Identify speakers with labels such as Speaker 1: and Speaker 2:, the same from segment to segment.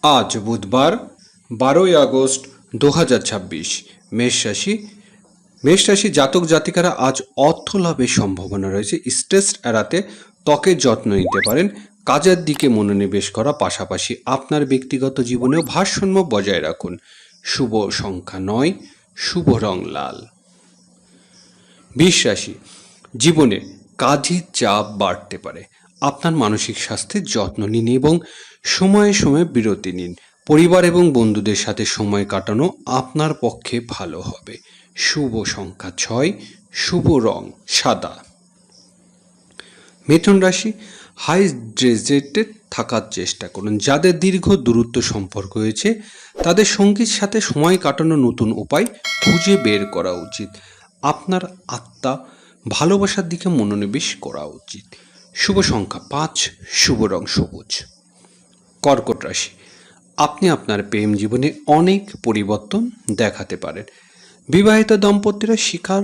Speaker 1: আজ বুধবার 12ই আগস্ট 2026। মেষ রাশি জাতক জাতিকারা আজ অর্থ লাভের সম্ভাবনা রয়েছে। স্ট্রেস এড়াতে ত্বকের যত্ন নিতে পারেন। কাজের দিকে মনোনিবেশ করা পাশাপাশি আপনার ব্যক্তিগত জীবনেও ভারসাম্য বজায় রাখুন। শুভ সংখ্যা 9, শুভ রং লাল। বৃষ রাশি জীবনে কাজের চাপ বাড়তে পারে। আপনার মানসিক স্বাস্থ্যের যত্ন নিন এবং সময়ে সময়ে বিরতি নিন। পরিবার এবং বন্ধুদের সাথে সময় কাটানো আপনার পক্ষে ভালো হবে। শুভ সংখ্যা 6, শুভ রং সাদা। মিথুন রাশি হাইড্রেটেড থাকার চেষ্টা করুন। যাদের দীর্ঘ দূরত্ব সম্পর্ক হয়েছে তাদের সঙ্গীর সাথে সময় কাটানোর নতুন উপায় খুঁজে বের করা উচিত। আপনার আত্মা ভালোবাসার দিকে মনোনিবেশ করা উচিত। শুভ সংখ্যা 5, শুভ রং সবুজ। কর্কট রাশি আপনি আপনার প্রেম জীবনে অনেক পরিবর্তন দেখাতে পারেন। বিবাহিত দম্পতিরা শিকার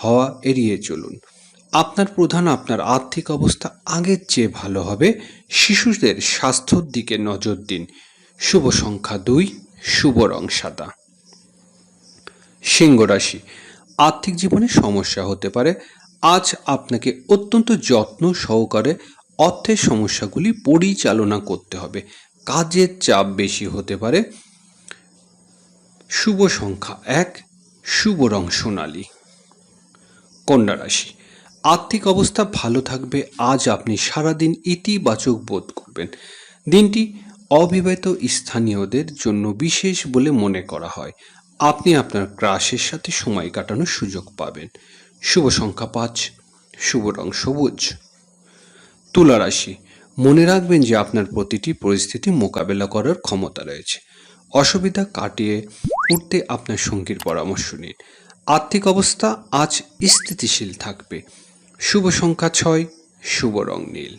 Speaker 1: হওয়া এড়িয়ে চলুন। আপনার আর্থিক অবস্থা আগের চেয়ে ভালো হবে। শিশুদের স্বাস্থ্যের দিকে নজর দিন। শুভ সংখ্যা 2, শুভ রং সাদা। সিংহ রাশি আর্থিক জীবনে সমস্যা হতে পারে। আজ আপনাকে অত্যন্ত যত্ন সহকারে অর্থের সমস্যাগুলি পরিচালনা করতে হবে। কাজের চাপ বেশি হতে পারে। শুভ সংখ্যা 1, শুভ রং সোনালী। কন্যা রাশি আর্থিক অবস্থা ভালো থাকবে। আজ আপনি সারাদিন ইতিবাচক বোধ করবেন। দিনটি অবিবাহিত স্থানীয়দের জন্য বিশেষ বলে মনে করা হয়। আপনি আপনার ক্রাশের সাথে সময় কাটানোর সুযোগ পাবেন। শুভ সংখ্যা 5, শুভ রং সবুজ। তুলা রাশি মনে রাখবেন যে আপনার প্রতিটি পরিস্থিতি মোকাবেলা করার ক্ষমতা রয়েছে। অসুবিধা কাটিয়ে উঠতে আপনার সঙ্গীর পরামর্শ নিন। আর্থিক অবস্থা আজ স্থিতিশীল থাকবে। শুভ সংখ্যা 6, শুভ রং নীল।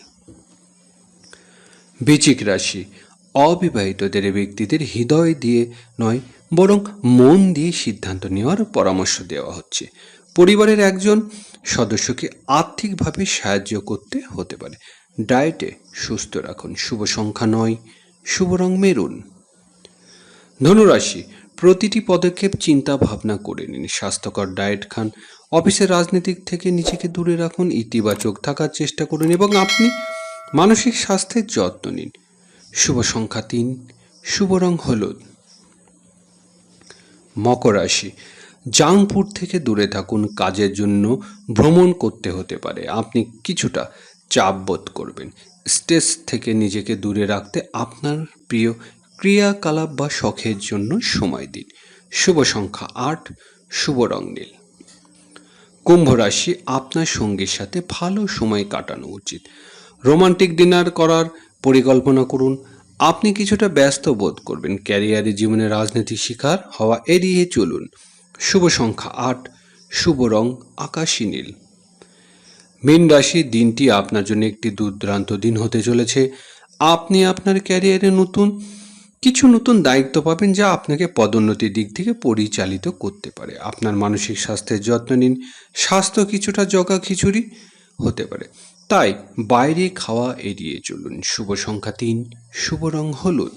Speaker 1: বৃশ্চিক রাশি অবিবাহিতদের ব্যক্তিদের হৃদয় দিয়ে নয় বরং মন দিয়ে সিদ্ধান্ত নেওয়ার পরামর্শ দেওয়া হচ্ছে। পরিবারের একজন সদস্যকে আর্থিকভাবে সাহায্য করতে হতে পারে। ডায়েটে সুস্থ রাখুন। শুভ সংখ্যা 9, শুভ রং মেরুন। ধনুরাশি প্রতিটি পদক্ষেপ চিন্তা ভাবনা করে নিন। স্বাস্থ্যকর ডায়েট খান। অফিসের রাজনীতি থেকে নিজেকে দূরে রাখুন। ইতিবাচক থাকার চেষ্টা করুন এবং আপনি মানসিক স্বাস্থ্যের যত্ন নিন। শুভ সংখ্যা 3, শুভ রং হলুদ। মকর রাশি জাঙ্ক ফুড থেকে দূরে থাকুন। কাজের জন্য ভ্রমণ করতে হতে পারে। আপনি কিছুটা চাপ বোধ করবেন। স্ট্রেস থেকে নিজেকে দূরে রাখতে আপনার প্রিয় ক্রিয়াকলাপ বা শখের জন্য সময় দিন। শুভ সংখ্যা 8, শুভ রং নীল। কুম্ভ রাশি আপনার সঙ্গীর সাথে ভালো সময় কাটানো উচিত। রোমান্টিক ডিনার করার পরিকল্পনা করুন। আপনি কিছুটা ব্যস্ত বোধ করবেন। ক্যারিয়ারে জীবনে রাজনৈতিক শিকার হওয়া এড়িয়ে চলুন। শুভ সংখ্যা 8, শুভ রং আকাশী নীল। মীন রাশি দিনটি আপনার জন্য একটি দুর্দান্ত দিন হতে চলেছে। আপনি আপনার ক্যারিয়ারে নতুন দায়িত্ব পাবেন যা আপনাকে পদোন্নতির দিক থেকে পরিচালিত করতে পারে। আপনার মানসিক স্বাস্থ্যের যত্ন নিন। স্বাস্থ্য কিছুটা জগা খিচুড়ি হতে পারে, তাই বাইরে খাওয়া এড়িয়ে চলুন। শুভ সংখ্যা 3, শুভ রং হলুদ।